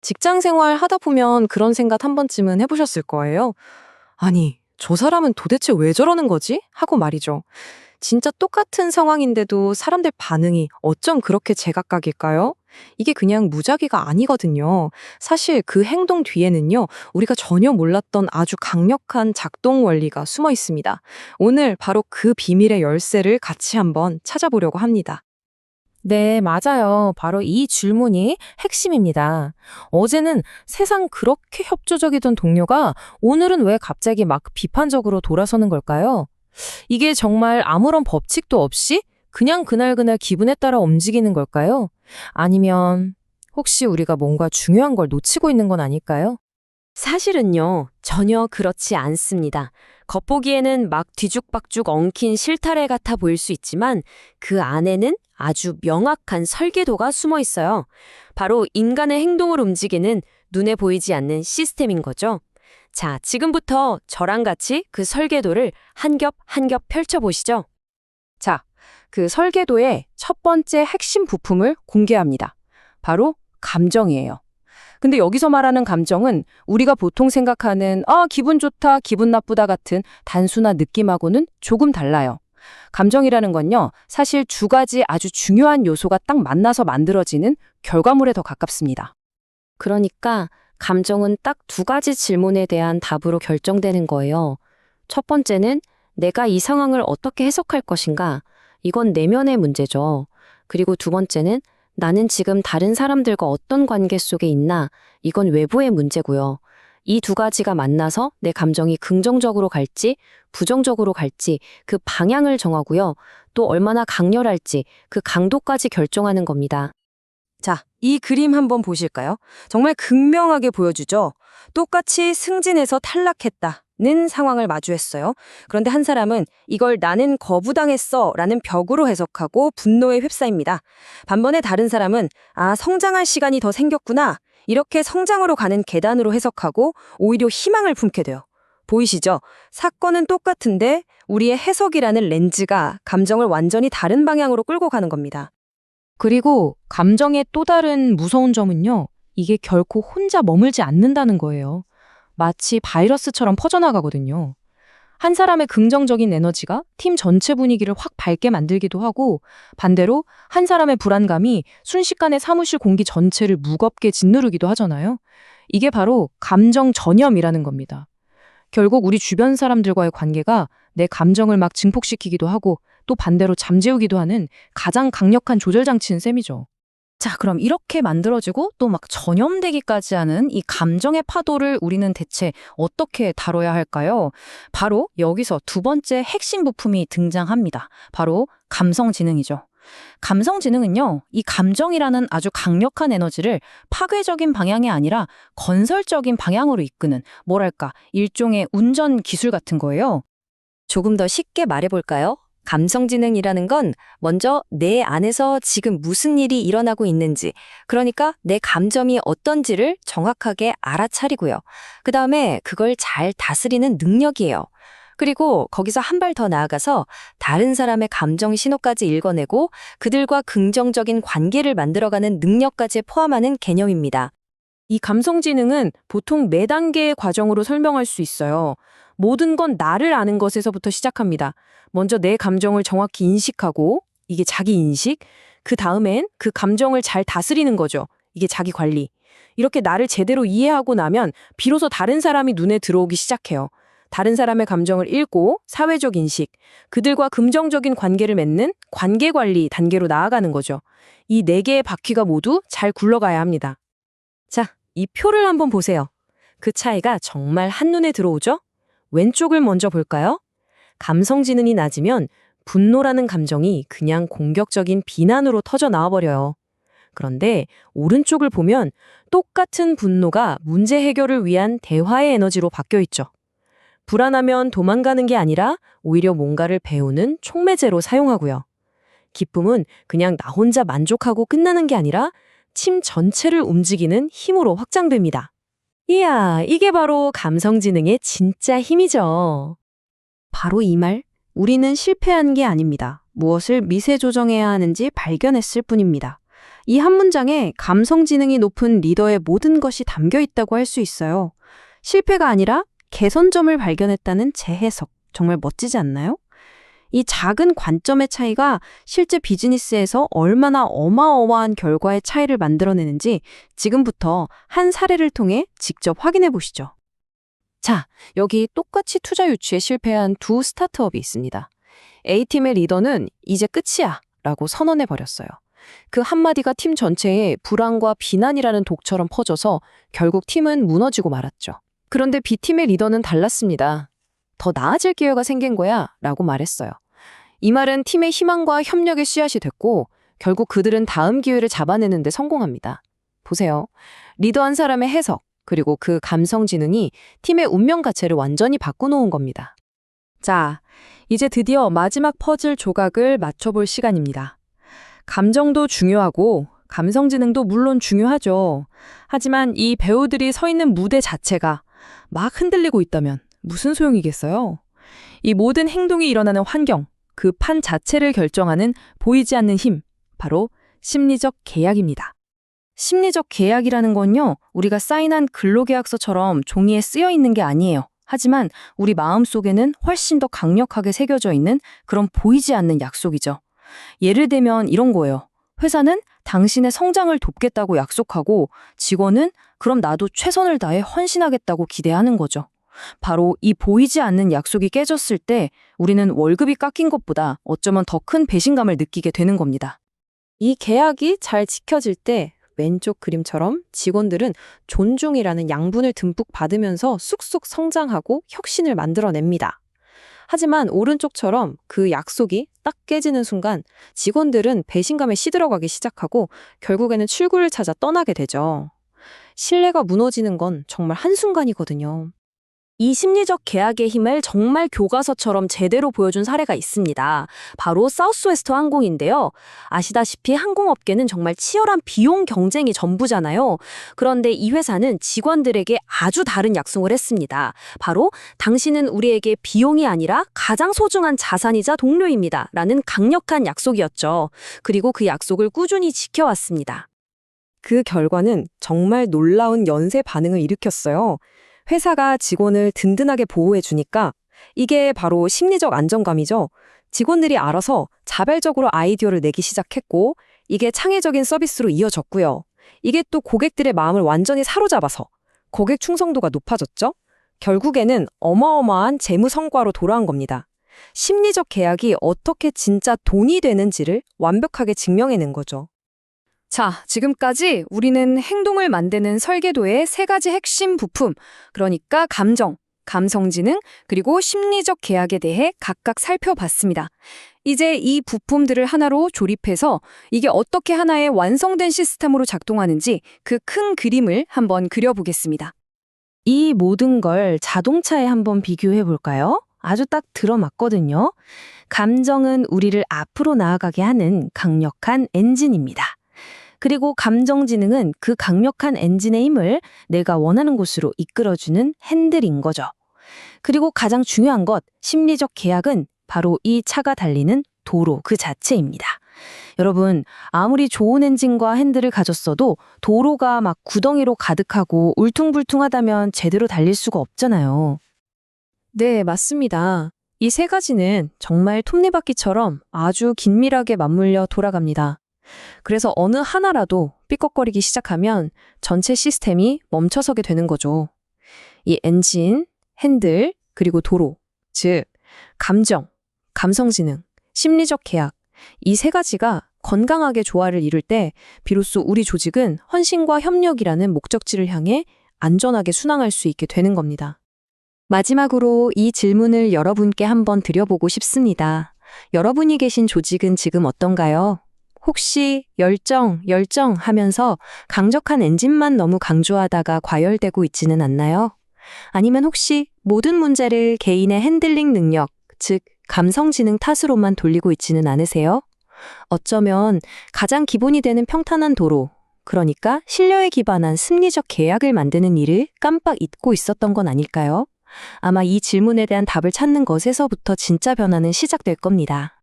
직장 생활 하다 보면 그런 생각 한 번쯤은 해보셨을 거예요. 아니, 저 사람은 도대체 왜 저러는 거지? 하고 말이죠. 진짜 똑같은 상황인데도 사람들 반응이 어쩜 그렇게 제각각일까요? 이게 그냥 무작위가 아니거든요. 사실 그 행동 뒤에는요, 우리가 전혀 몰랐던 아주 강력한 작동 원리가 숨어 있습니다. 오늘 바로 그 비밀의 열쇠를 같이 한번 찾아보려고 합니다. 네, 맞아요. 바로 이 질문이 핵심입니다. 어제는 세상 그렇게 협조적이던 동료가 오늘은 왜 갑자기 막 비판적으로 돌아서는 걸까요? 이게 정말 아무런 법칙도 없이 그냥 그날그날 기분에 따라 움직이는 걸까요? 아니면 혹시 우리가 뭔가 중요한 걸 놓치고 있는 건 아닐까요? 사실은요, 전혀 그렇지 않습니다. 겉보기에는 막 뒤죽박죽 엉킨 실타래 같아 보일 수 있지만 그 안에는 아주 명확한 설계도가 숨어 있어요. 바로 인간의 행동을 움직이는 눈에 보이지 않는 시스템인 거죠. 자, 지금부터 저랑 같이 그 설계도를 한 겹 한 겹 펼쳐보시죠. 자, 그 설계도의 첫 번째 핵심 부품을 공개합니다. 바로 감정이에요. 근데 여기서 말하는 감정은 우리가 보통 생각하는 기분 좋다, 기분 나쁘다 같은 단순한 느낌하고는 조금 달라요. 감정이라는 건요, 사실 두 가지 아주 중요한 요소가 딱 만나서 만들어지는 결과물에 더 가깝습니다. 그러니까 감정은 딱 두 가지 질문에 대한 답으로 결정되는 거예요. 첫 번째는 내가 이 상황을 어떻게 해석할 것인가? 이건 내면의 문제죠. 그리고 두 번째는 나는 지금 다른 사람들과 어떤 관계 속에 있나? 이건 외부의 문제고요. 이 두 가지가 만나서 내 감정이 긍정적으로 갈지, 부정적으로 갈지 그 방향을 정하고요. 또 얼마나 강렬할지 그 강도까지 결정하는 겁니다. 자, 이 그림 한번 보실까요? 정말 극명하게 보여주죠? 똑같이 승진해서 탈락했다는 상황을 마주했어요. 그런데 한 사람은 이걸 나는 거부당했어 라는 벽으로 해석하고 분노에 휩싸입니다. 반면에 다른 사람은 성장할 시간이 더 생겼구나. 이렇게 성장으로 가는 계단으로 해석하고 오히려 희망을 품게 돼요. 보이시죠? 사건은 똑같은데 우리의 해석이라는 렌즈가 감정을 완전히 다른 방향으로 끌고 가는 겁니다. 그리고 감정의 또 다른 무서운 점은요, 이게 결코 혼자 머물지 않는다는 거예요. 마치 바이러스처럼 퍼져나가거든요. 한 사람의 긍정적인 에너지가 팀 전체 분위기를 확 밝게 만들기도 하고, 반대로 한 사람의 불안감이 순식간에 사무실 공기 전체를 무겁게 짓누르기도 하잖아요. 이게 바로 감정 전염이라는 겁니다. 결국 우리 주변 사람들과의 관계가 내 감정을 막 증폭시키기도 하고 또 반대로 잠재우기도 하는 가장 강력한 조절 장치인 셈이죠. 자, 그럼 이렇게 만들어지고 또 막 전염되기까지 하는 이 감정의 파도를 우리는 대체 어떻게 다뤄야 할까요? 바로 여기서 두 번째 핵심 부품이 등장합니다. 바로 감성지능이죠. 감성지능은요, 이 감정이라는 아주 강력한 에너지를 파괴적인 방향이 아니라 건설적인 방향으로 이끄는, 뭐랄까, 일종의 운전 기술 같은 거예요. 조금 더 쉽게 말해볼까요? 감성지능이라는 건 먼저 내 안에서 지금 무슨 일이 일어나고 있는지, 그러니까 내 감정이 어떤지를 정확하게 알아차리고요. 그 다음에 그걸 잘 다스리는 능력이에요. 그리고 거기서 한 발 더 나아가서 다른 사람의 감정 신호까지 읽어내고 그들과 긍정적인 관계를 만들어가는 능력까지 포함하는 개념입니다. 이 감성지능은 보통 네 단계의 과정으로 설명할 수 있어요. 모든 건 나를 아는 것에서부터 시작합니다. 먼저 내 감정을 정확히 인식하고, 이게 자기 인식. 그 다음엔 그 감정을 잘 다스리는 거죠. 이게 자기 관리. 이렇게 나를 제대로 이해하고 나면 비로소 다른 사람이 눈에 들어오기 시작해요. 다른 사람의 감정을 읽고 사회적 인식, 그들과 긍정적인 관계를 맺는 관계 관리 단계로 나아가는 거죠. 이 네 개의 바퀴가 모두 잘 굴러가야 합니다. 자, 이 표를 한번 보세요. 그 차이가 정말 한눈에 들어오죠? 왼쪽을 먼저 볼까요? 감성지능이 낮으면 분노라는 감정이 그냥 공격적인 비난으로 터져 나와버려요. 그런데 오른쪽을 보면 똑같은 분노가 문제 해결을 위한 대화의 에너지로 바뀌어 있죠. 불안하면 도망가는 게 아니라 오히려 뭔가를 배우는 촉매제로 사용하고요. 기쁨은 그냥 나 혼자 만족하고 끝나는 게 아니라 팀 전체를 움직이는 힘으로 확장됩니다. 이야, 이게 바로 감성지능의 진짜 힘이죠. 바로 이 말, 우리는 실패한 게 아닙니다. 무엇을 미세 조정해야 하는지 발견했을 뿐입니다. 이 한 문장에 감성 지능이 높은 리더의 모든 것이 담겨 있다고 할 수 있어요. 실패가 아니라 개선점을 발견했다는 재해석. 정말 멋지지 않나요? 이 작은 관점의 차이가 실제 비즈니스에서 얼마나 어마어마한 결과의 차이를 만들어내는지 지금부터 한 사례를 통해 직접 확인해 보시죠. 자, 여기 똑같이 투자 유치에 실패한 두 스타트업이 있습니다. A팀의 리더는 이제 끝이야 라고 선언해 버렸어요. 그 한마디가 팀 전체에 불안과 비난이라는 독처럼 퍼져서 결국 팀은 무너지고 말았죠. 그런데 B팀의 리더는 달랐습니다. 더 나아질 기회가 생긴 거야 라고 말했어요. 이 말은 팀의 희망과 협력의 씨앗이 됐고 결국 그들은 다음 기회를 잡아내는 데 성공합니다. 보세요. 리더 한 사람의 해석 그리고 그 감성 지능이 팀의 운명 가체를 완전히 바꿔놓은 겁니다. 자, 이제 드디어 마지막 퍼즐 조각을 맞춰볼 시간입니다. 감정도 중요하고 감성 지능도 물론 중요하죠. 하지만 이 배우들이 서 있는 무대 자체가 막 흔들리고 있다면 무슨 소용이겠어요? 이 모든 행동이 일어나는 환경, 그 판 자체를 결정하는 보이지 않는 힘, 바로 심리적 계약입니다. 심리적 계약이라는 건요, 우리가 사인한 근로계약서처럼 종이에 쓰여 있는 게 아니에요. 하지만 우리 마음속에는 훨씬 더 강력하게 새겨져 있는 그런 보이지 않는 약속이죠. 예를 들면 이런 거예요. 회사는 당신의 성장을 돕겠다고 약속하고 직원은 그럼 나도 최선을 다해 헌신하겠다고 기대하는 거죠. 바로 이 보이지 않는 약속이 깨졌을 때 우리는 월급이 깎인 것보다 어쩌면 더 큰 배신감을 느끼게 되는 겁니다. 이 계약이 잘 지켜질 때 왼쪽 그림처럼 직원들은 존중이라는 양분을 듬뿍 받으면서 쑥쑥 성장하고 혁신을 만들어냅니다. 하지만 오른쪽처럼 그 약속이 딱 깨지는 순간 직원들은 배신감에 시들어가기 시작하고 결국에는 출구를 찾아 떠나게 되죠. 신뢰가 무너지는 건 정말 한순간이거든요. 이 심리적 계약의 힘을 정말 교과서처럼 제대로 보여준 사례가 있습니다. 바로 사우스웨스트 항공인데요. 아시다시피 항공업계는 정말 치열한 비용 경쟁이 전부잖아요. 그런데 이 회사는 직원들에게 아주 다른 약속을 했습니다. 바로 당신은 우리에게 비용이 아니라 가장 소중한 자산이자 동료입니다. 라는 강력한 약속이었죠. 그리고 그 약속을 꾸준히 지켜왔습니다. 그 결과는 정말 놀라운 연쇄 반응을 일으켰어요. 회사가 직원을 든든하게 보호해주니까 이게 바로 심리적 안정감이죠. 직원들이 알아서 자발적으로 아이디어를 내기 시작했고 이게 창의적인 서비스로 이어졌고요. 이게 또 고객들의 마음을 완전히 사로잡아서 고객 충성도가 높아졌죠. 결국에는 어마어마한 재무 성과로 돌아온 겁니다. 심리적 계약이 어떻게 진짜 돈이 되는지를 완벽하게 증명해낸 거죠. 자, 지금까지 우리는 행동을 만드는 설계도의 세 가지 핵심 부품, 그러니까 감정, 감성지능, 그리고 심리적 계약에 대해 각각 살펴봤습니다. 이제 이 부품들을 하나로 조립해서 이게 어떻게 하나의 완성된 시스템으로 작동하는지 그 큰 그림을 한번 그려보겠습니다. 이 모든 걸 자동차에 한번 비교해 볼까요? 아주 딱 들어맞거든요. 감정은 우리를 앞으로 나아가게 하는 강력한 엔진입니다. 그리고 감정지능은 그 강력한 엔진의 힘을 내가 원하는 곳으로 이끌어주는 핸들인 거죠. 그리고 가장 중요한 것, 심리적 계약은 바로 이 차가 달리는 도로 그 자체입니다. 여러분, 아무리 좋은 엔진과 핸들을 가졌어도 도로가 막 구덩이로 가득하고 울퉁불퉁하다면 제대로 달릴 수가 없잖아요. 네, 맞습니다. 이 세 가지는 정말 톱니바퀴처럼 아주 긴밀하게 맞물려 돌아갑니다. 그래서 어느 하나라도 삐걱거리기 시작하면 전체 시스템이 멈춰서게 되는 거죠. 이 엔진, 핸들, 그리고 도로, 즉 감정, 감성지능, 심리적 계약, 이 세 가지가 건강하게 조화를 이룰 때 비로소 우리 조직은 헌신과 협력이라는 목적지를 향해 안전하게 순항할 수 있게 되는 겁니다. 마지막으로 이 질문을 여러분께 한번 드려보고 싶습니다. 여러분이 계신 조직은 지금 어떤가요? 혹시 열정 하면서 강력한 엔진만 너무 강조하다가 과열되고 있지는 않나요? 아니면 혹시 모든 문제를 개인의 핸들링 능력, 즉 감성지능 탓으로만 돌리고 있지는 않으세요? 어쩌면 가장 기본이 되는 평탄한 도로, 그러니까 신뢰에 기반한 심리적 계약을 만드는 일을 깜빡 잊고 있었던 건 아닐까요? 아마 이 질문에 대한 답을 찾는 것에서부터 진짜 변화는 시작될 겁니다.